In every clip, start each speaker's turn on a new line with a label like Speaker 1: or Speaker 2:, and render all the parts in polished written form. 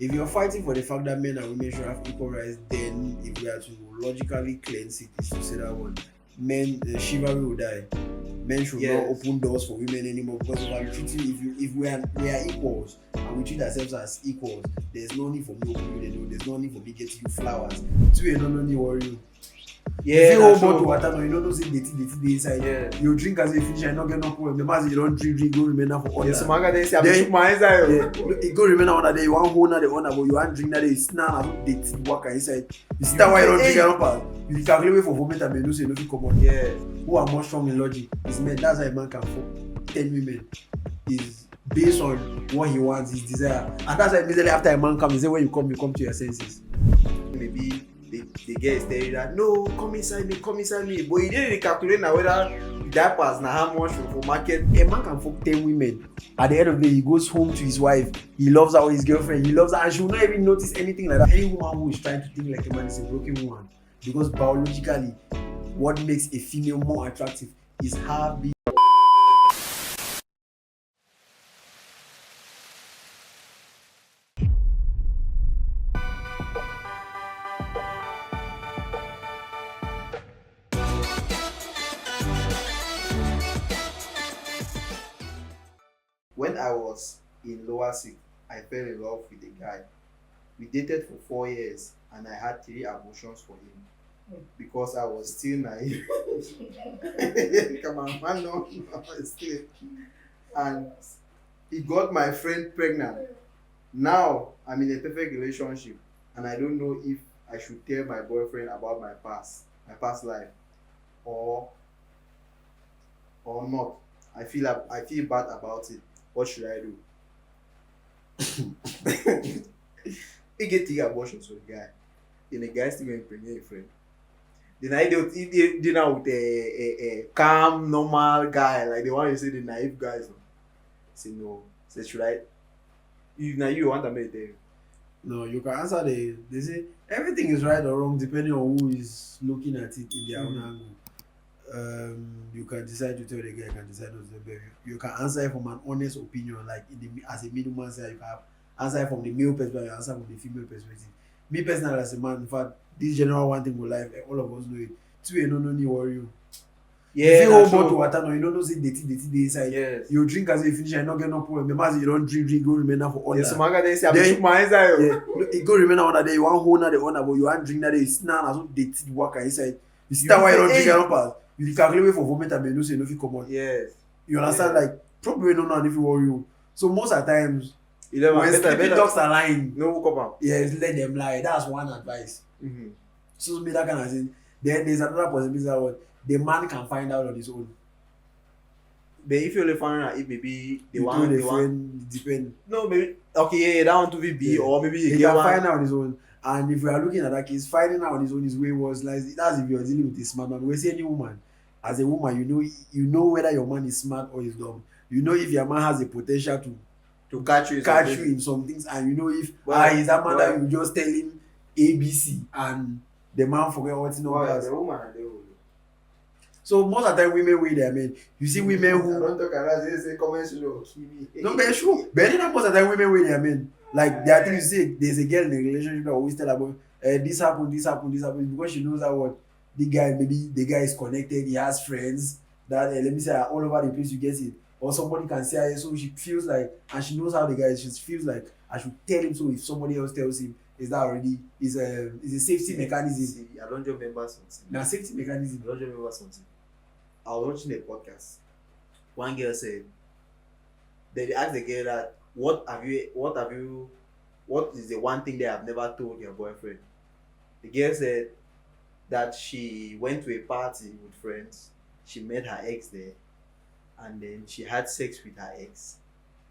Speaker 1: If you're fighting for the fact that men and women should have equal rights, then if we are to logically cleanse it, is to say that one men chivalry will die. Men should not open doors for women anymore because if I'm treating if we are equals and we treat ourselves as equals, there's no need for me opening the door. There's no need for me getting you flowers. Two no need worry. If you hold bottle water now, you don't know say dirty inside. Yeah. You drink as you finish and not get no problem. The man you don't drink, go remain now for order.
Speaker 2: Yes, man, they say I took my inside.
Speaker 1: You go remain now that day. You want hold now the honor, but you want drink that day. It's now dirty water inside. You see that why you don't drink your pass. You calculate for vomit and you say no fit come on.
Speaker 2: Yeah.
Speaker 1: Who are more strong in logic? It's men. That's how a man can fuck 10 women. Is based on what he wants, his desire, and that's why immediately after a man comes, he say when you come to your senses.
Speaker 2: Maybe the girl is telling that no, come inside me, but you didn't calculate now whether that pass now how much for market.
Speaker 1: A man can fuck 10 women. At the end of the day, he goes home to his wife. He loves her or his girlfriend. He loves her, and she will not even notice anything like that. Any woman who is trying to think like a man is a broken woman, because biologically, what makes a female more attractive is her being.
Speaker 2: When I was in lower six, I fell in love with a guy. We dated for 4 years and I had 3 abortions for him because I was still naive. Come on, man, no, still. And he got my friend pregnant. Now I'm in a perfect relationship and I don't know if I should tell my boyfriend about my past life, or not. I feel bad about it. What should I do? He get 3 abortions with a guy. Then the guy still going to impregnate a friend. Then I do dinner with a calm, normal guy, like the one you say the naive guys. Say no. Say should I? You want me to tell you?
Speaker 1: No, you can answer they say everything is right or wrong depending on who is looking at it in their own angle. You can decide to tell the guy, you can decide not to tell the guy. You can answer it from an honest opinion, like as a middleman side, you can answer it from the male perspective, you answer from the female perspective. Me personally as a man, in fact, this general one thing with life, all of us know it. Two no need worry you.
Speaker 2: Yeah,
Speaker 1: if you hold bottle water now, you don't know say dirty inside.
Speaker 2: Yes.
Speaker 1: You drink as you finish and not get no problem. The man you don't drink, go remain now for order.
Speaker 2: Yes, man, they say I took my inside.
Speaker 1: Yeah, you go remain now that day. You want hold now the honor, but you want drink that day. It's now so dirty water inside. You see that why you don't drink your pass. You calculate for vomit and you say no fit come on.
Speaker 2: Yes.
Speaker 1: You understand?
Speaker 2: Yeah.
Speaker 1: Like probably don't know if you worry you. So most of the times when sleeping
Speaker 2: better.
Speaker 1: dogs are lying,
Speaker 2: No come out.
Speaker 1: yes, let them lie. That's one advice.
Speaker 2: Mm-hmm.
Speaker 1: So me that kind of thing. Then there's another possibility that what the man can find out on his own.
Speaker 2: But if you only find out if maybe
Speaker 1: The one depend.
Speaker 2: No, maybe okay, yeah, that one to be
Speaker 1: Yeah.
Speaker 2: or maybe
Speaker 1: He can find out on his own. And if we are looking at that case, finding out on his own is way worse. Like that's if you're dealing with a smart man. We say any woman, as a woman, you know whether your man is smart or is dumb. You know if your man has a potential
Speaker 2: to catch you
Speaker 1: in some things, and you know if he's that man that you just tell him ABC and the man forget what he knows.
Speaker 2: The woman and the old.
Speaker 1: So most of the time women weigh their men. You see women who
Speaker 2: don't talk about it, say comment below.
Speaker 1: no, but it's true. But then most of the time women weigh their men. Like there are things you say. There's a girl in a relationship that always tell about this happened because she knows that what the guy is connected. He has friends that let me say all over the place. You get it, or somebody can say so she feels like, and she knows how the guy is. She feels like I should tell him. So if somebody else tells him, is that already is a safety mechanism?
Speaker 2: See, I don't just remember something.
Speaker 1: Now safety mechanism.
Speaker 2: I don't just remember something. I was watching a podcast. One girl said, they asked the girl that what is the one thing they have never told your boyfriend? The girl said that she went to a party with friends, she met her ex there, and then she had sex with her ex.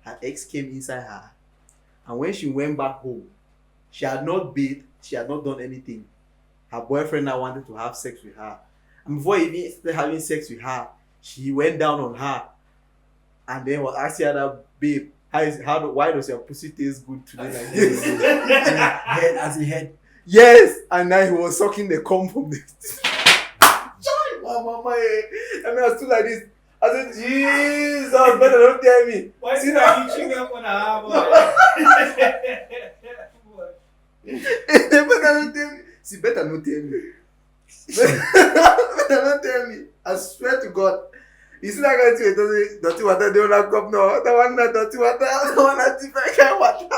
Speaker 2: Her ex came inside her, and when she went back home, she had not bathed, she had not done anything. Her boyfriend now wanted to have sex with her. And before he even started having sex with her, he went down on her and then was asking her that, babe, why does your pussy taste good today like this?
Speaker 1: Head as a head.
Speaker 2: Yes, and now he was sucking the cum from the my mama, I mean, I was still like this. I said, Jesus, better don't tell me.
Speaker 3: Why is he not chewing up on a hammer?
Speaker 2: not tell me. See, better not tell me. Better not tell me. I swear to God. You see that guy too, dirty water, they don't have cup now. The one that dirty water, the one that different kind of water.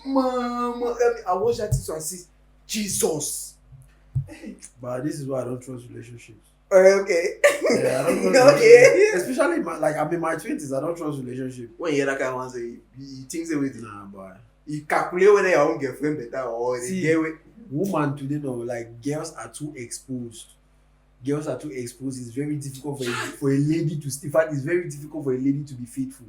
Speaker 2: Mama, I watch that thing so I see Jesus.
Speaker 1: But this is why I don't trust relationships.
Speaker 2: Okay.
Speaker 1: Yeah, I don't trust
Speaker 2: Okay.
Speaker 1: Especially I'm in my 20s, I don't trust relationships.
Speaker 2: When you hear that kind of one say, you think everything.
Speaker 1: Nah, boy.
Speaker 2: You calculate whether your own girlfriend better or the girl with.
Speaker 1: Woman today no, like girls are too exposed. Girls are too exposed. It's very difficult for a lady to. In fact, it's very difficult for a lady to be faithful.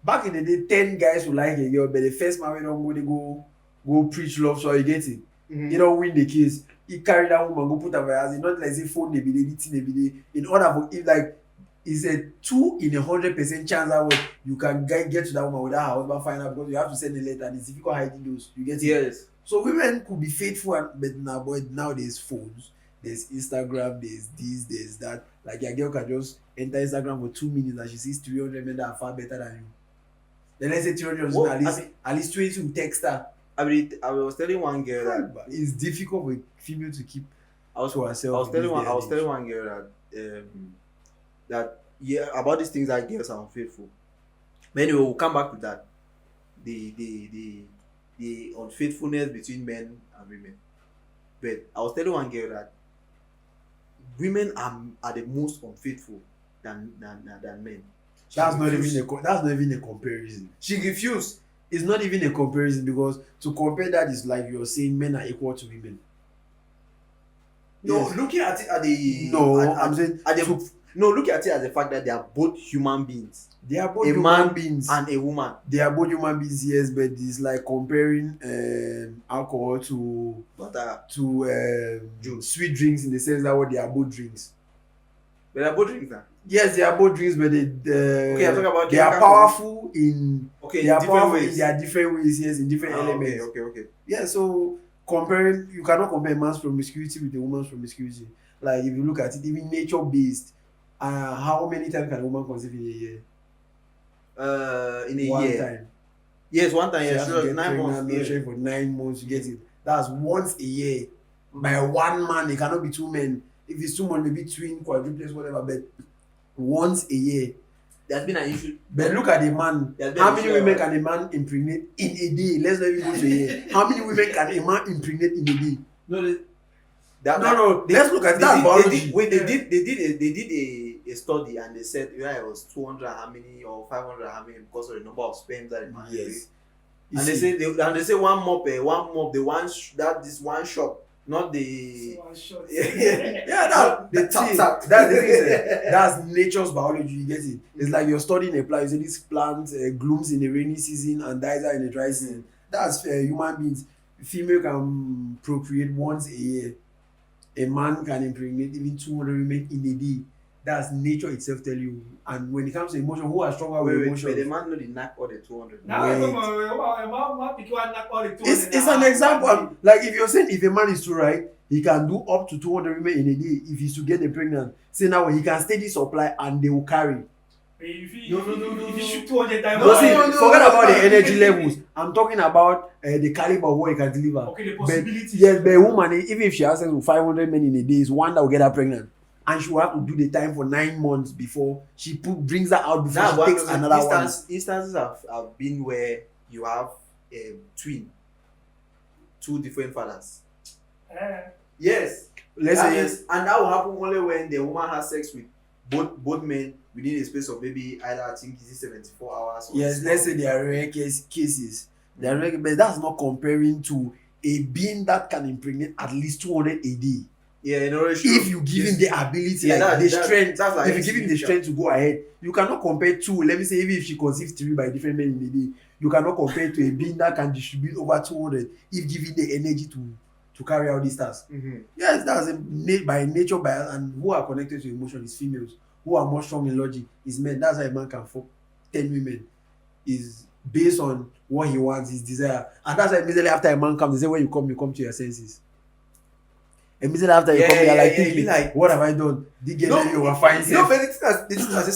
Speaker 1: Back in the day, 10 guys would like a girl, but the first man when don't go preach love, so you get it.
Speaker 2: Mm-hmm.
Speaker 1: You don't win the case. He carry that woman, go put her by house. Not like say phone they be editing every day. In order for if like it's a 2 in 100% chance that you can get to that woman without her husband find out because you have to send a letter and it's difficult hiding those. You get it?
Speaker 2: Yes.
Speaker 1: So women could be faithful, but now there's phones, there's Instagram, there's this, there's that. Like your girl can just enter Instagram for 2 minutes and she sees 300 men that are far better than you. Then let's say 300 men, at least 20 will text her.
Speaker 2: I was telling one girl that
Speaker 1: it's difficult for a female to keep to herself.
Speaker 2: I was telling one girl that yeah, about these things that girls are unfaithful. But anyway, we'll come back to that. The unfaithfulness between men and women. But I was telling one girl that women are the most unfaithful than men.
Speaker 1: That's not even a comparison.
Speaker 2: She refused.
Speaker 1: It's not even a comparison because to compare that is like you're saying men are equal to women.
Speaker 2: No,
Speaker 1: Yes.
Speaker 2: looking at it at the
Speaker 1: I'm saying
Speaker 2: look at it as the fact that they are both human beings.
Speaker 1: they are both
Speaker 2: A
Speaker 1: human
Speaker 2: man
Speaker 1: beings.
Speaker 2: and a woman.
Speaker 1: They are both human beings, yes, but it's like comparing alcohol to sweet drinks in the sense that they are both drinks.
Speaker 2: But they are both drinks now.
Speaker 1: Yes, they are both drinks, but
Speaker 2: Okay, I'm talking about
Speaker 1: they are powerful in
Speaker 2: different ways.
Speaker 1: They are different ways, yes, in different elements.
Speaker 2: Okay.
Speaker 1: Yeah, so you cannot compare a man's promiscuity with a woman's promiscuity. Like if you look at it, even nature based, how many times can a woman conceive in a year?
Speaker 2: In a
Speaker 1: One
Speaker 2: year.
Speaker 1: time.
Speaker 2: Yes, one time.
Speaker 1: She
Speaker 2: Yeah,
Speaker 1: has
Speaker 2: she
Speaker 1: to
Speaker 2: was
Speaker 1: get
Speaker 2: 9 months.
Speaker 1: pregnant, nurturing for 9 months. You get it. That's once a year. By one man, it cannot be 2 men. If it's 2 men, maybe twin, quadruplets, whatever. But once a year.
Speaker 2: There's been an issue.
Speaker 1: But look at the man.
Speaker 2: There's been
Speaker 1: How
Speaker 2: an
Speaker 1: many
Speaker 2: issue
Speaker 1: women
Speaker 2: about-
Speaker 1: can a man impregnate in a day? Let's not even go to a year. How many women can a man impregnate in a day?
Speaker 2: No,
Speaker 1: Let's look at that biology.
Speaker 2: They did a study and they said it was 200 how many or 500 how many because of the number of sperms that the man
Speaker 1: Yes.
Speaker 2: and they say one mop, this one shot, not the
Speaker 1: Yeah, that's the thing. That's nature's biology. You get it? It's like you're studying a plant. You say this plant blooms in the rainy season and dies out in the dry season. That's human beings. Female can procreate once a year. A man can impregnate even 200 women in a day. That's nature itself tell you. And when it comes to emotion, who are stronger with emotion?
Speaker 2: But the man know the knack or the 200.
Speaker 1: It's an example. Like if you're saying if a man is to right, he can do up to 200 women in a day if he's to get them pregnant. Say now he can steady supply and they will carry.
Speaker 3: If you shoot 200 times,
Speaker 1: Forget about the energy levels. I'm talking about the caliber of what he can deliver.
Speaker 3: Okay, the possibility.
Speaker 1: But a woman, even if she has sex with 500 men in a day, is one that will get her pregnant. And she will have to do the time for 9 months before she brings her out before she takes another one.
Speaker 2: Instances have been where you have two different fathers. Yes.
Speaker 1: Let's say yes.
Speaker 2: And that will happen only when the woman has sex with both men within a space of maybe either I think 74 hours. Or
Speaker 1: yes, let's say there are rare cases. There are rare, but that's not comparing to a being that can impregnate at least 200 a day.
Speaker 2: Yeah, no, it's true.
Speaker 1: If you give him the ability,
Speaker 2: Yeah,
Speaker 1: like the
Speaker 2: that-
Speaker 1: strength,
Speaker 2: that's like
Speaker 1: if you give him the strength to go ahead, you cannot compare two. Let me say, even if she conceives 3 by different men in a day, you cannot compare to a being that can distribute over 200 if given the energy to carry out these tasks.
Speaker 2: Mm-hmm.
Speaker 1: Yes, that's by nature bias, and who are connected to emotion is females. Who are more strong in logic is men. That's why a man can fuck 10 women. Is based on what he wants, his desire. And that's why immediately after a man comes, they say when you come to your senses. Immediately after you come, you're like thinking,
Speaker 2: like,
Speaker 1: what have I done? Did you were fine safe?
Speaker 2: No, but it's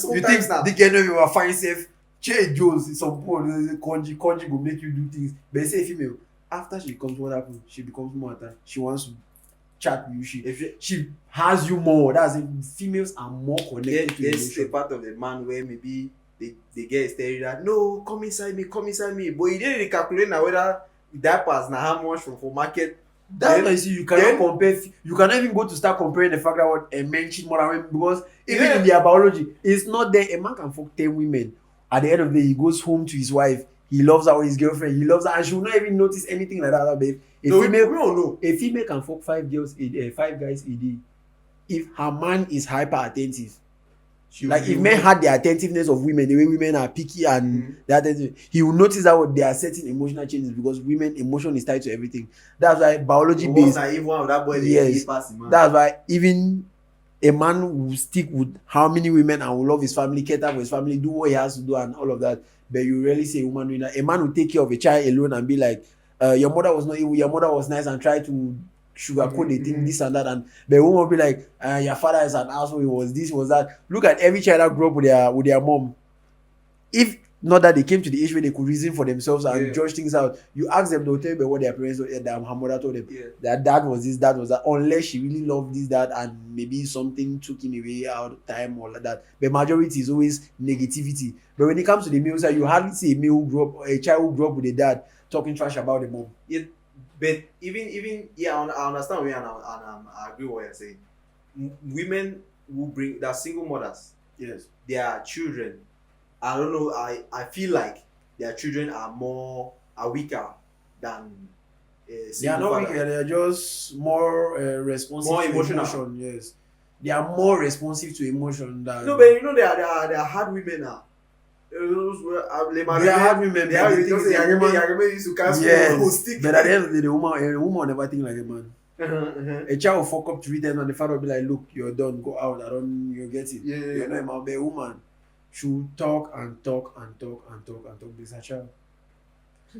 Speaker 2: so
Speaker 1: You
Speaker 2: times
Speaker 1: think
Speaker 2: now.
Speaker 1: did you were fine safe? Che Jones, some poor Konji go make you do things. But say female, After she becomes what happens, she becomes more attached. She wants to chat with you.
Speaker 2: If you,
Speaker 1: She has you more. That's it. Females are more connected to
Speaker 2: there's a
Speaker 1: emotion.
Speaker 2: part of the man where maybe the girl is telling you that no, come inside me, but you didn't really calculate now whether diapers now how much for market.
Speaker 1: That's why you see, you cannot compare. You cannot even go to start comparing the fact that what a man cheat more than women, because even in their biology, it's not there. A man can fuck 10 women. At the end of the day, he goes home to his wife. He loves her or his girlfriend. He loves her, and she will not even notice anything like that. Babe, a female can fuck 5 girls, 5 guys a day. If her man is hyper attentive, like if men had the attentiveness of women, the way women are picky and that, he will notice that there are certain emotional changes, because women emotion is tied to everything. That's why biology based. Yes, that's why even a man will stick with how many women and will love his family, cater for his family, do what he has to do and all of that. But you rarely see a woman doing that. A man will take care of a child alone and be like, your mother was not evil, your mother was nice, and try to sugarcoat the thing, this and that, and the woman will be like, your father is an asshole, he was this, was that. Look at every child that grew up with their mom. If not that they came to the age where they could reason for themselves and judge things out, you ask them, they'll tell you what their parents told them, that her mother told them, that dad was this, dad was that, unless she really loved this, that, and maybe something took him away out of time or like that. But majority is always negativity. But when it comes to the male side, you hardly see a child who grew up with a dad talking trash about the mom.
Speaker 2: But even I understand where, and I agree with what you're saying. Women who bring that single mothers,
Speaker 1: yes,
Speaker 2: their children, I don't know, I feel like their children are weaker than
Speaker 1: they are not weaker, they are just more responsive,
Speaker 2: more
Speaker 1: to
Speaker 2: emotional.
Speaker 1: emotion. Yes, they are more responsive to emotion than.
Speaker 2: No, but you know they are hard women now. Those were
Speaker 1: they are hard women.
Speaker 2: They are used to cast
Speaker 1: yes, but at the end of the day, a woman will never think like a man. A child will fuck up 3 times and the father will be like, look, you're done, go out, you get it. You're not a man, but a woman, she will talk and talk and talk and talk and talk. This is a child.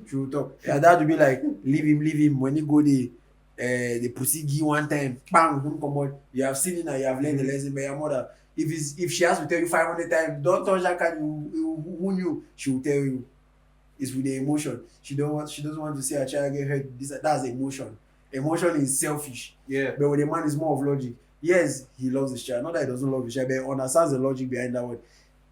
Speaker 1: She will talk. Your dad will be like, leave him. When you go the pussy give one time, bang, him come out. You have seen it now, you have learned the lesson by your mother. If she has to tell you 500 times, don't touch that card, who knew? She will tell you. It's with the emotion. She doesn't want to see her child get hurt. That's emotion. Emotion is selfish.
Speaker 2: Yeah.
Speaker 1: But with a man, it's more of logic. Yes, he loves his child. Not that he doesn't love his child, but he understands the logic behind that word.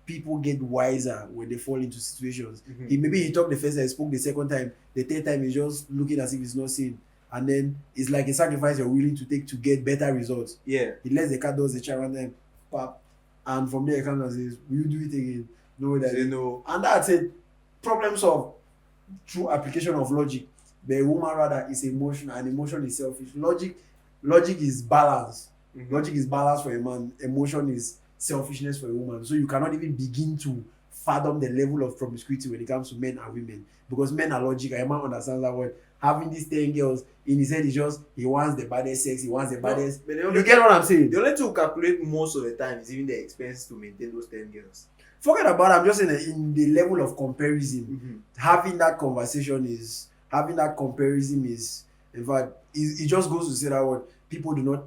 Speaker 1: People get wiser when they fall into situations. Maybe he talked the first time, he spoke the second time, the third time he's just looking as if he's not seeing. And then it's like a sacrifice you're willing to take to get better results.
Speaker 2: Yeah.
Speaker 1: He lets the cat does the child and then pop. And from there he comes and says, will you do it again? No, that
Speaker 2: no.
Speaker 1: And that's it. Problem solved through application of logic. The woman rather is emotion, and emotion is selfish. Logic is balance. Logic is balance for a man. Emotion is selfishness for a woman. So you cannot even begin to fathom the level of promiscuity when it comes to men and women, because men are logical. A man understands that word. Having these 10 girls in his head is just he wants the baddest sex, he wants the baddest. You get what I'm saying?
Speaker 2: The only thing to calculate most of the time is even the expense to maintain those 10 girls.
Speaker 1: Forget about it. I'm just saying in the level of comparison, having that comparison is, in fact, it just goes to say that what people do not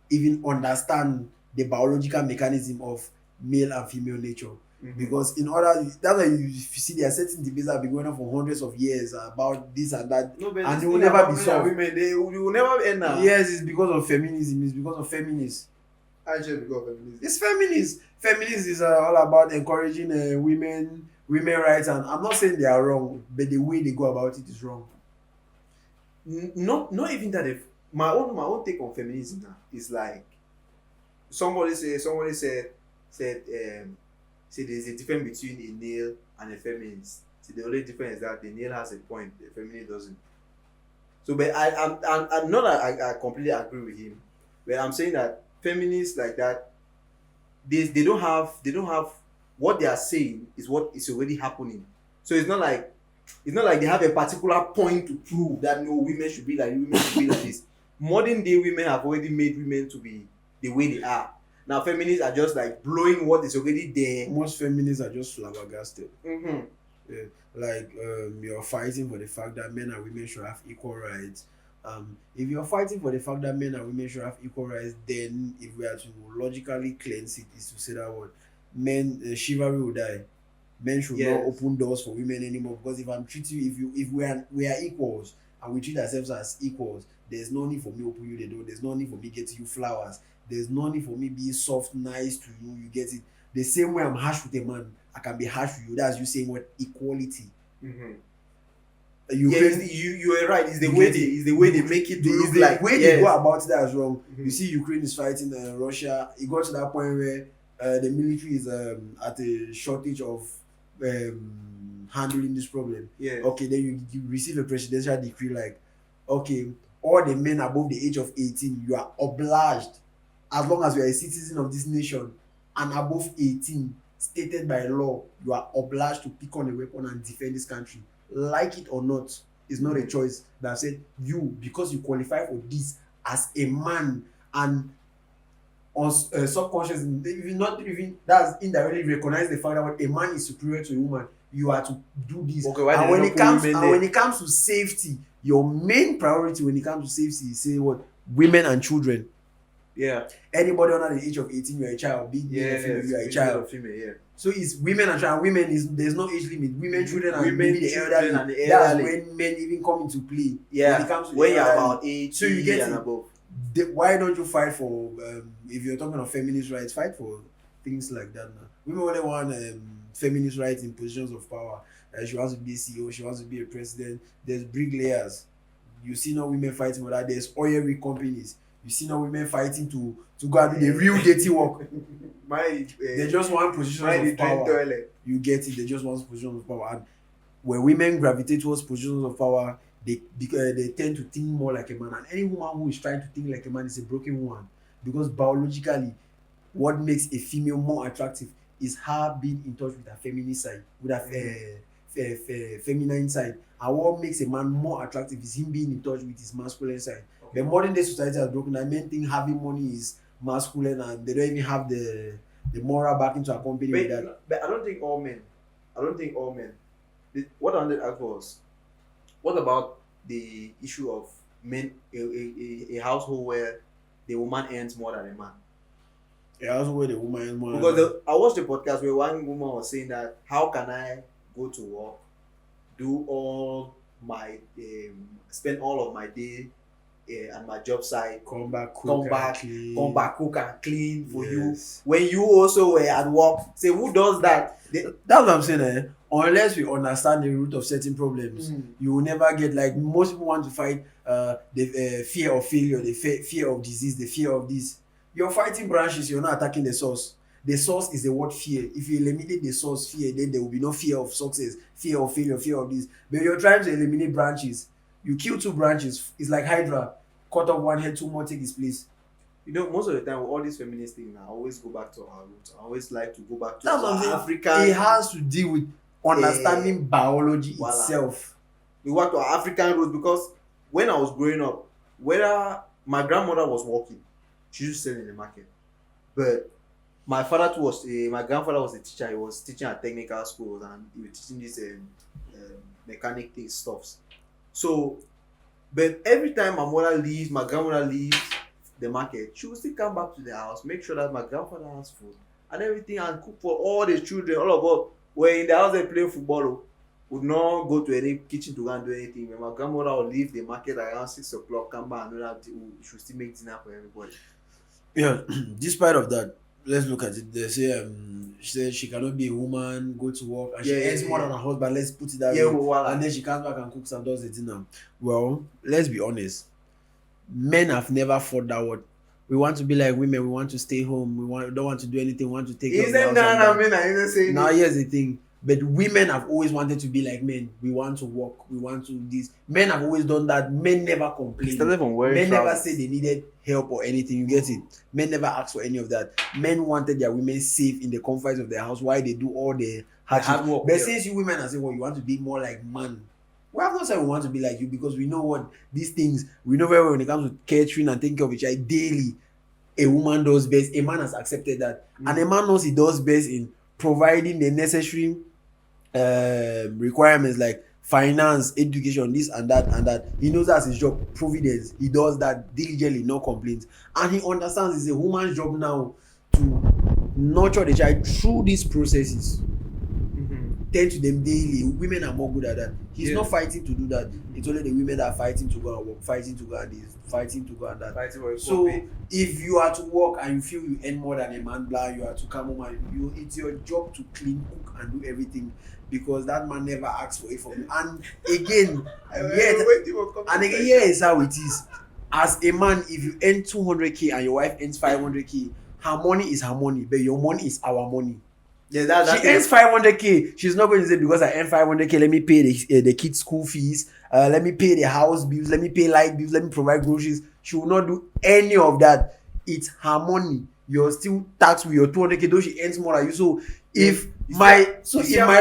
Speaker 1: even understand the biological mechanism of male and female nature. Because that's why you see there are certain debates that have been going on for hundreds of years about this and that, and they will never be solved.
Speaker 2: They will never end now.
Speaker 1: Yes, it's because of feminism. It's because of feminists.
Speaker 2: Actually, because of feminism.
Speaker 1: It's feminist. Feminist is all about encouraging women rights, and I'm not saying they are wrong, but the way they go about it is wrong.
Speaker 2: Not even that. My own take on feminism now is like somebody said there's a difference between a male and a feminist. So the only difference is that the male has a point, the feminist doesn't. So, but I'm not that I completely agree with him, but I'm saying that feminists like that, they don't have what they are saying is what is already happening. So it's not like they have a particular point to prove that no, women should be like this. Modern day women have already made women to be the way they are. Now feminists are just like blowing what is already there.
Speaker 1: Most feminists are just flabbergasted. Yeah. Like you're fighting for the fact that men and women should have equal rights. If you're fighting for the fact that men and women should have equal rights, then if we are to logically cleanse it, is to say that what men chivalry will die. Men should not open doors for women anymore, because if I'm treating you, if we are equals, and we treat ourselves as equals, there's no need for me open you the door. There's no need for me getting you flowers. There's no need for me being soft, nice to you. You get it? The same way I'm harsh with a man, I can be harsh with you. That's you saying what equality.
Speaker 2: You are right. It's the way they make it look
Speaker 1: the
Speaker 2: like.
Speaker 1: way they go about it that's wrong. You see, Ukraine is fighting Russia. It got to that point where the military is at a shortage of handling this problem. Okay, then you receive a presidential decree like, okay, all the men above the age of 18, you are obliged, as long as you are a citizen of this nation and above 18, stated by law, you are obliged to pick on a weapon and defend this country. Like it or not, it's not a choice. That said, you, because you qualify for this as a man, and on subconscious, even that's indirectly recognize the fact that a man is superior to a woman. You are to do this.
Speaker 2: Okay,
Speaker 1: and when it comes to safety, your main priority when it comes to safety is say what? Women and children.
Speaker 2: Yeah.
Speaker 1: Anybody under the age of 18, you are a child. Big female, you are a child.
Speaker 2: Female,
Speaker 1: So it's women and child. Women there's no age limit. Women, children, and
Speaker 2: Women,
Speaker 1: maybe the
Speaker 2: children
Speaker 1: elderly.
Speaker 2: and the
Speaker 1: That's
Speaker 2: elderly.
Speaker 1: when men even come into play.
Speaker 2: Yeah.
Speaker 1: When it comes to
Speaker 2: when
Speaker 1: the
Speaker 2: you're
Speaker 1: elderly.
Speaker 2: about 80
Speaker 1: So you get
Speaker 2: and
Speaker 1: it.
Speaker 2: above.
Speaker 1: Why don't you fight for if you're talking of feminist rights, fight for things like that now. Women only want feminist rights in positions of power. She wants to be a CEO, she wants to be a president. There's bricklayers. You see no women fighting for that. There's oil rig companies. You see no women fighting to go and do the real dirty work. They just want positions of power. You get it. They just want positions of power. And when women gravitate towards positions of power, they tend to think more like a man. And any woman who is trying to think like a man is a broken woman, because biologically, what makes a female more attractive is her being in touch with her feminine side, with her feminine side. And what makes a man more attractive is him being in touch with his masculine side. The modern day society has broken that. Men think having money is masculine, and they don't even have the moral backing to accompany with that.
Speaker 2: But I don't think all men. What I wanted to ask was, what about the issue of men, a household where the woman earns more than a man?
Speaker 1: Yeah, also where the woman is more.
Speaker 2: Because I watched a podcast where one woman was saying that, how can I go to work, do all my, spend all of my day at my job site, come back, cook and clean for you, when you also were at work? Say, who does that?
Speaker 1: That's what I'm saying. Unless we understand the root of certain problems, you will never get, like, most people want to fight the fear of failure, the fear of disease, the fear of this. You're fighting branches, you're not attacking the source. The source is the word fear. If you eliminate the source, fear, then there will be no fear of success, fear of failure, fear of this. But you're trying to eliminate branches. You kill two branches. It's like Hydra. Cut off one head, two more take its place.
Speaker 2: You know, most of the time, with all these feminist things, I always go back to our roots. I always like to go back to African.
Speaker 1: It has to deal with understanding biology itself.
Speaker 2: We work to our African roots, because when I was growing up, whether my grandmother was working, she used to sell in the market. But my grandfather was a teacher. He was teaching at technical schools, and he was teaching this mechanic things, stuffs. So, but every time my grandmother leaves the market, she will still come back to the house, make sure that my grandfather has food and everything, and cook for all the children. All of us were in the house, they play football, would not go to any kitchen to go and do anything. When my grandmother would leave the market around 6 o'clock, come back and know that she would still make dinner for everybody.
Speaker 1: Yeah, despite of that, let's look at it. They say she said she cannot be a woman, go to work, and she earns more than her husband. Let's put it that way. And then she comes back and cooks and does the dinner. Well, let's be honest. Men have never fought that word. We want to be like women. We want to stay home. We don't want to do anything. We want to take care of the house. Now here's the thing. But women have always wanted to be like men. We want to work. We want to do this. Men have always done that. Men never complained. Men never said they needed help or anything. You get it? Men never asked for any of that. Men wanted their women safe in the confines of their house while they do all the hard work. But since you women are saying, well, you want to be more like man. We have not said we want to be like you, because we know what these things, we know very well when it comes to catering and taking care of each other daily, a woman does best. A man has accepted that. And a man knows he does best in providing the necessary requirements like finance, education, this and that and that. He knows that's his job. Providence. He does that diligently, no complaints. And he understands it's a woman's job now to nurture the child through these processes. tend to them daily. Women are more good at that. He's
Speaker 2: Yeah.
Speaker 1: not fighting to do that. It's only the women that are fighting to go and work, fighting to go and this, fighting to go and that.
Speaker 2: Fighting for a
Speaker 1: So
Speaker 2: copy.
Speaker 1: if you are to work and you feel you earn more than a man, blah, you are to come home and it's your job to clean, cook, and do everything because that man never asks for it from you. And again, here is how it is. As a man, if you earn 200k and your wife earns 500k, her money is her money, but your money is our money.
Speaker 2: Yeah, that's
Speaker 1: She earns 500k. She's not going to say because I earn 500k, let me pay the kids' school fees, let me pay the house bills, let me pay light bills, let me provide groceries. She will not do any of that. It's her money. You're still taxed with your 200k, though she earns more than you. So if my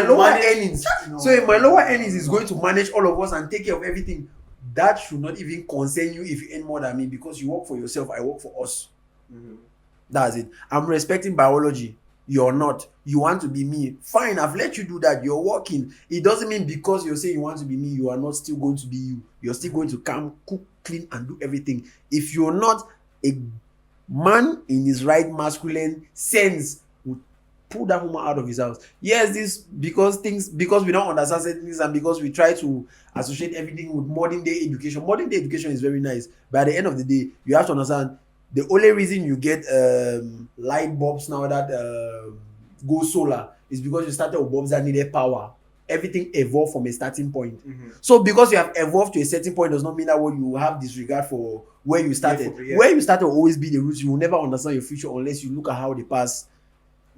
Speaker 1: lower earnings, if my lower earnings is going to manage all of us and take care of everything, that should not even concern you if you earn more than me because you work for yourself. I work for us.
Speaker 2: Mhm.
Speaker 1: That's it. I'm respecting biology. You're not. You want to be me. Fine, I've let you do that. You're working. It doesn't mean because you're saying you want to be me, you are not still going to be you. You're still going to come, cook, clean, and do everything. If you're not, a man in his right masculine sense would pull that woman out of his house. Yes, because we don't understand certain things and because we try to associate everything with modern day education. Modern day education is very nice, but at the end of the day, you have to understand the only reason you get light bulbs now that go solar is because you started with bulbs that needed power. Everything evolved from a starting point.
Speaker 2: Mhm.
Speaker 1: So because you have evolved to a certain point does not mean that what you have disregard for where you started.
Speaker 2: Yeah.
Speaker 1: Where you started will always be the roots. You will never understand your future unless you look at how the past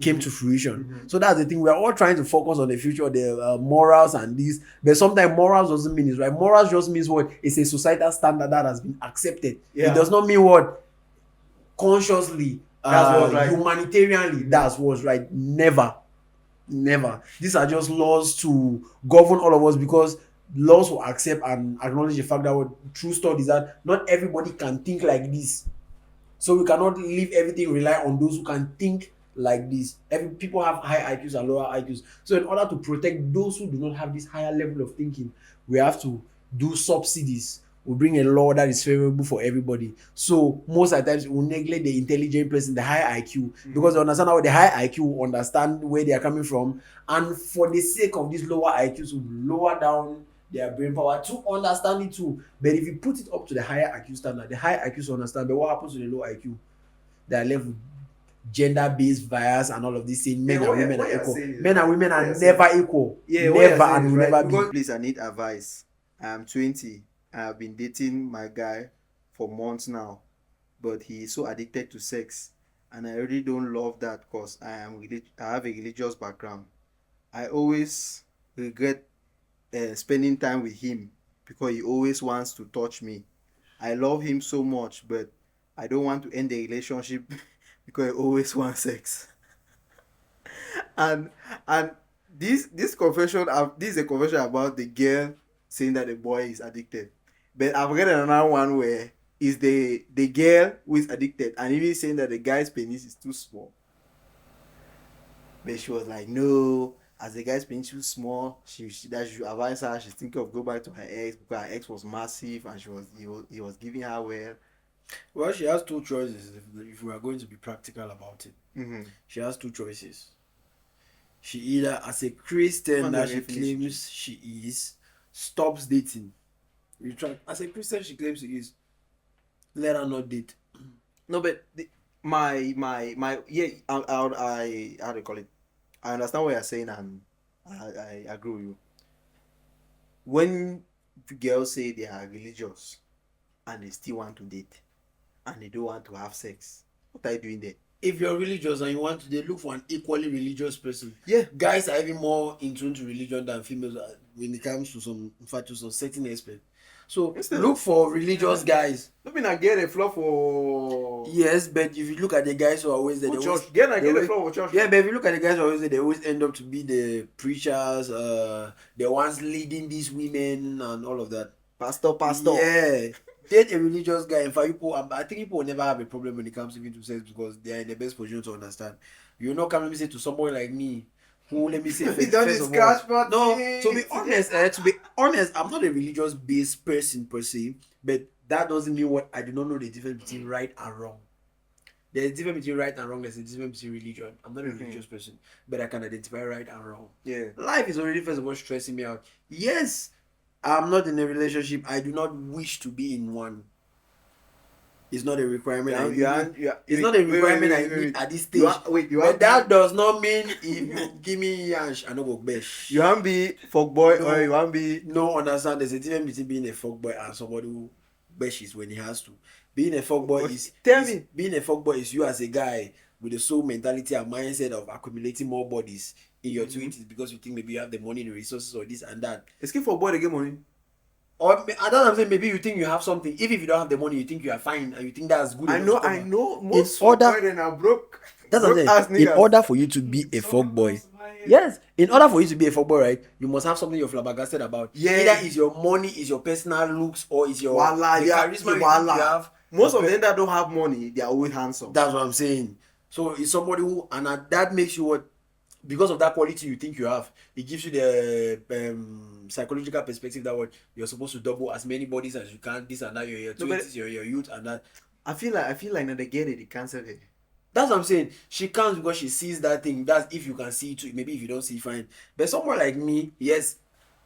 Speaker 1: came to fruition.
Speaker 2: Mhm.
Speaker 1: So that's the thing. We are all trying to focus on the future, the morals and this. But sometimes morals doesn't mean it's right. Morals just means what? It's a societal standard that has been accepted.
Speaker 2: Yeah.
Speaker 1: It does not mean what? Consciously,
Speaker 2: That's what's right.
Speaker 1: humanitarianly, that's what's right. Never. These are just laws to govern all of us because laws will accept and acknowledge the fact that what true stuff is that not everybody can think like this. So we cannot leave everything rely on those who can think like this. People have high IQs and lower IQs. So in order to protect those who do not have this higher level of thinking, we have to do subsidies. We'll bring a law that is favorable for everybody. So most of the times we'll neglect the intelligent person, the high IQ, because they understand how the high IQ will understand where they are coming from. And for the sake of these lower IQs, we'll lower down their brain power to understand it too. But if you put it up to the higher IQ standard, the high IQs understand. But what happens to the low IQ? They are left with gender-based bias and all of this saying men and women are equal. Men and women are never equal. Never and will never be.
Speaker 2: Please, I need advice. I'm 20. I have been dating my guy for months now, but he is so addicted to sex, and I really don't love that because I have a religious background. I always regret spending time with him because he always wants to touch me. I love him so much, but I don't want to end the relationship because he always wants sex. and this confession, this is a confession about the girl saying that the boy is addicted. But I've read another one where is the girl who is addicted and even saying that the guy's penis is too small. But she was like, no, as the guy's penis too small, she that should advise her. She's thinking of go back to her ex because her ex was massive and he was giving her well.
Speaker 1: Well, she has two choices if we are going to be practical about it.
Speaker 2: Mm-hmm.
Speaker 1: She has two choices. She either, as a Christian that she
Speaker 2: Definition.
Speaker 1: claims she is, stops dating. As a Christian she claims she is, let her not date.
Speaker 2: No, but my yeah, I how do you call it? I understand what you're saying and I agree with you. When girls say they are religious and they still want to date and they don't want to have sex, what are you doing there?
Speaker 1: If you're religious and you want to date, look for an equally religious person.
Speaker 2: Yeah.
Speaker 1: Guys are even more in tune to religion than females are when it comes to some certain aspect. So look for religious guys.
Speaker 2: Don't mean I get a floor for
Speaker 1: Yes, but if you look at the guys who are always there, they always,
Speaker 2: church. Get a floor for church.
Speaker 1: yeah, but if you look at the guys who are always there, they always end up to be the preachers, the ones leading these women and all of that.
Speaker 2: Pastor.
Speaker 1: Yeah. Date a religious guy. In fact, I think people will never have a problem when it comes even to sex because they are in the best position to understand. You're not coming to say to someone like me, who let me say first of all, no. To be honest, I'm not a religious based person per se, but that doesn't mean what I do not know the difference between right and wrong. There's a difference between right and wrong. There's a difference between religion. I'm not a religious person, but I can identify right and wrong.
Speaker 2: Yeah.
Speaker 1: Life is already first of all stressing me out. Yes, I'm not in a relationship. I do not wish to be in one. It's not a requirement. It's not a requirement I need at this stage. But that does not mean if you give me yansh, I no go besh.
Speaker 2: You want be fuckboy
Speaker 1: No.
Speaker 2: or you want be
Speaker 1: No, understand. There's a difference between being a fuckboy and somebody who beshes when he has to. Being a fuckboy being a fuckboy is you as a guy with the soul mentality and mindset of accumulating more bodies in your 20s because you think maybe you have the money and the resources or this and that.
Speaker 2: escape fuckboy to get money.
Speaker 1: Or I don't know, maybe you think you have something. If you don't have the money, you think you are fine and you think that's good.
Speaker 2: I know. Most
Speaker 1: order-
Speaker 2: fuckboy then are broke.
Speaker 1: That's what I'm
Speaker 2: Broke-ass
Speaker 1: saying. In
Speaker 2: niggas.
Speaker 1: order for you to be a fuckboy, yes, in order for you to be a fuckboy, right, you must have something you're flabbergasted about.
Speaker 2: Yeah.
Speaker 1: Either is your money, is your personal looks, or is your
Speaker 2: Voila,
Speaker 1: the
Speaker 2: yeah,
Speaker 1: charisma you think
Speaker 2: voila.
Speaker 1: you have.
Speaker 2: Most of them that don't have money, they are always handsome.
Speaker 1: That's what I'm saying. So it's somebody who, and that makes you what, because of that quality you think you have, it gives you the psychological perspective that what you're supposed to double as many bodies as you can. This and that, your
Speaker 2: No, but-
Speaker 1: 20s, your youth, and that.
Speaker 2: I feel like now they get it, they cancel it.
Speaker 1: That's what I'm saying. She counts because she sees that thing. That's if you can see it too. Maybe if you don't see, fine. But someone like me, yes,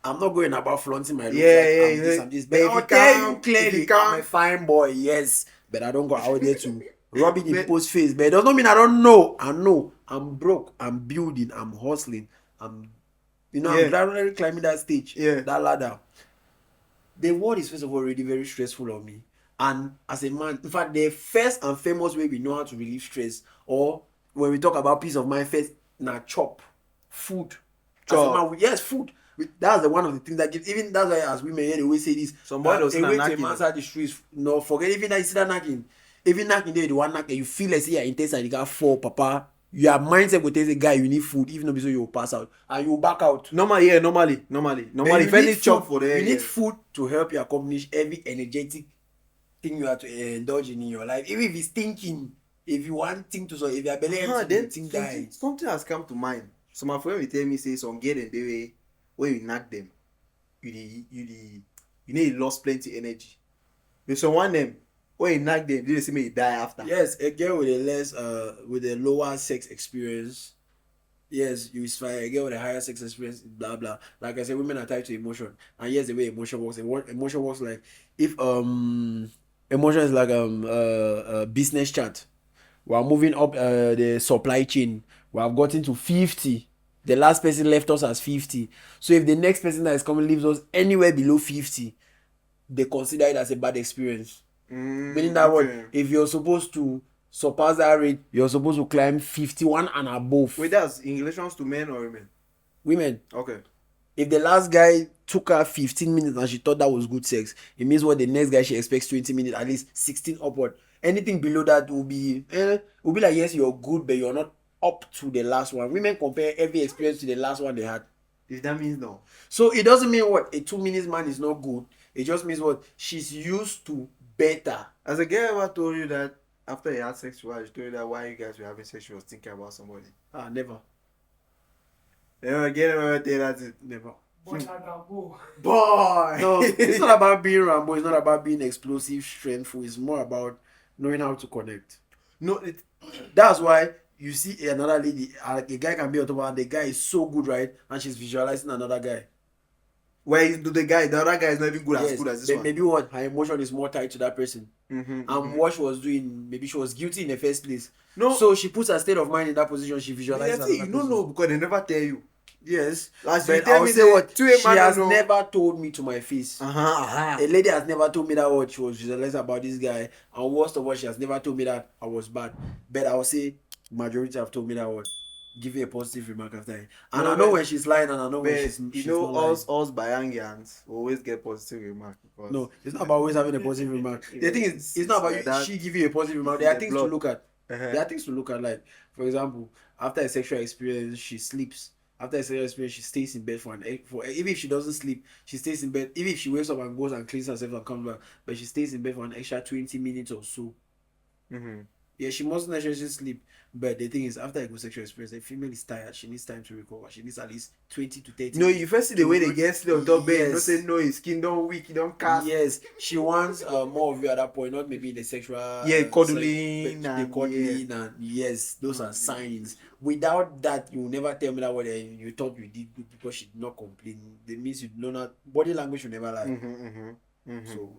Speaker 1: I'm not going about flaunting my looks. I'm this. But
Speaker 2: if
Speaker 1: I'll
Speaker 2: you
Speaker 1: tell
Speaker 2: can-
Speaker 1: you
Speaker 2: if
Speaker 1: clearly,
Speaker 2: you can-
Speaker 1: I'm a fine boy, yes. But I don't go out there to rub it in people's face. But it does not mean I don't know. I know. I'm broke. I'm building. I'm hustling. I'm gradually climbing that stage.
Speaker 2: Yeah.
Speaker 1: That ladder. The world is first of all already very stressful on me. And as a man, in fact, the first and famous way we know how to relieve stress, or when we talk about peace of mind, first, chop. Food.
Speaker 2: Chop.
Speaker 1: As a man, yes, food. That's the one of the things that gives, even that's why as women here, they always say this.
Speaker 2: Somebody was
Speaker 1: a way to
Speaker 2: knacking.
Speaker 1: a man's heart is true is, no, forget even that you see that knocking. Even knocking there, the one knocking, you feel like say your intestine, you got four, papa. Your mindset will tell the guy you need food, even though so you will pass out. And you will back out.
Speaker 2: Normally.
Speaker 1: But
Speaker 2: If any chop for
Speaker 1: you
Speaker 2: them,
Speaker 1: need food to help you accomplish every energetic thing you have to indulge in your life. Even if it's thinking, if you want thing to so if you are belly empty,
Speaker 2: then
Speaker 1: you think die.
Speaker 2: something has come to mind. So my friend will tell me say some get in the way when you knock them, you need lost plenty energy. But someone them when you knock them, they say me die after.
Speaker 1: Yes, a girl with a lower sex experience. Yes, you is fine. A girl with a higher sex experience, blah blah. Like I said, women are tied to emotion, and yes, the way emotion works. Emotion works like if emotion is like a business chart. We are moving up the supply chain. We have gotten to 50. The last person left us as 50. So if the next person that is coming leaves us anywhere below 50, they consider it as a bad experience. Meaning that what if you're supposed to surpass that rate, you're supposed to climb 51 and above.
Speaker 2: Wait, that's in relations to men or women?
Speaker 1: Women.
Speaker 2: Okay.
Speaker 1: If the last guy took her 15 minutes and she thought that was good sex, it means what the next guy she expects 20 minutes, at least 16 upward. Anything below that will be like, yes, you're good, but you're not up to the last one. Women compare every experience to the last one they had.
Speaker 2: If that means no.
Speaker 1: So it doesn't mean what a 2 minutes man is not good. It just means what she's used to better.
Speaker 2: Has a girl ever told you that after you had sex with her, she told you that while you guys were having sex, she was thinking about somebody?
Speaker 1: Never.
Speaker 2: Never get ever tell that.
Speaker 1: Never.
Speaker 3: But I got go.
Speaker 2: Boy!
Speaker 1: No, it's not about being Rambo. It's not about being explosive, strengthful. It's more about knowing how to connect.
Speaker 2: No,
Speaker 1: That's why you see another lady, a guy can be on top of her, the guy is so good, right? And she's visualizing another guy.
Speaker 2: where is the other guy is not even good as good as this
Speaker 1: but
Speaker 2: one.
Speaker 1: maybe what her emotion is more tied to that person.
Speaker 2: Mm-hmm,
Speaker 1: And what she was doing, maybe she was guilty in the first place.
Speaker 2: No.
Speaker 1: So she puts her state of mind in that position, she visualizes another
Speaker 2: You don't
Speaker 1: person.
Speaker 2: know because they never tell you.
Speaker 1: Yes.
Speaker 2: As you
Speaker 1: But
Speaker 2: tell
Speaker 1: I'll
Speaker 2: me
Speaker 1: say what
Speaker 2: to a
Speaker 1: she
Speaker 2: man
Speaker 1: has
Speaker 2: don't know.
Speaker 1: never told me to my face. A lady has never told me that what she was visualizing about this guy, and worst of all, she has never told me that I was bad. But I will say majority have told me that what give you a positive remark after it. And
Speaker 2: No,
Speaker 1: I know
Speaker 2: but-
Speaker 1: when she's lying, and I know when
Speaker 2: But
Speaker 1: she's
Speaker 2: you know,
Speaker 1: not lying.
Speaker 2: us Bayangians always get positive remarks. Because
Speaker 1: No, it's not about always having a positive remark. The thing is, it's not about you,
Speaker 2: that-
Speaker 1: she give you a positive remark.
Speaker 2: it's
Speaker 1: There are
Speaker 2: the
Speaker 1: things
Speaker 2: blood.
Speaker 1: to look at.
Speaker 2: Uh-huh.
Speaker 1: There are things to look at. Like, for example, after a sexual experience, she sleeps. After a sexual experience, she stays in bed even if she doesn't sleep, she stays in bed. Even if she wakes up and goes and cleans herself and comes back, but she stays in bed for an extra 20 minutes or so.
Speaker 2: Mhm.
Speaker 1: Yeah, she mustn't necessarily sleep. But the thing is, after a good sexual experience, the female is tired. She needs time to recover. She needs at least 20 to 30
Speaker 2: No,
Speaker 1: minutes
Speaker 2: you first see the
Speaker 1: to
Speaker 2: way they get sleep on top bed. Don't
Speaker 1: Yes.
Speaker 2: say no, his skin don't weak, he don't cast.
Speaker 1: Yes, she wants more of you at that point, not maybe in the sexual.
Speaker 2: Yeah, cuddling
Speaker 1: The
Speaker 2: and
Speaker 1: cuddling and yes, those are signs. Without that, you will never tell me that what you thought you did good because she did not complain. That means you know not body language will never lie.
Speaker 2: Mm-hmm.
Speaker 1: So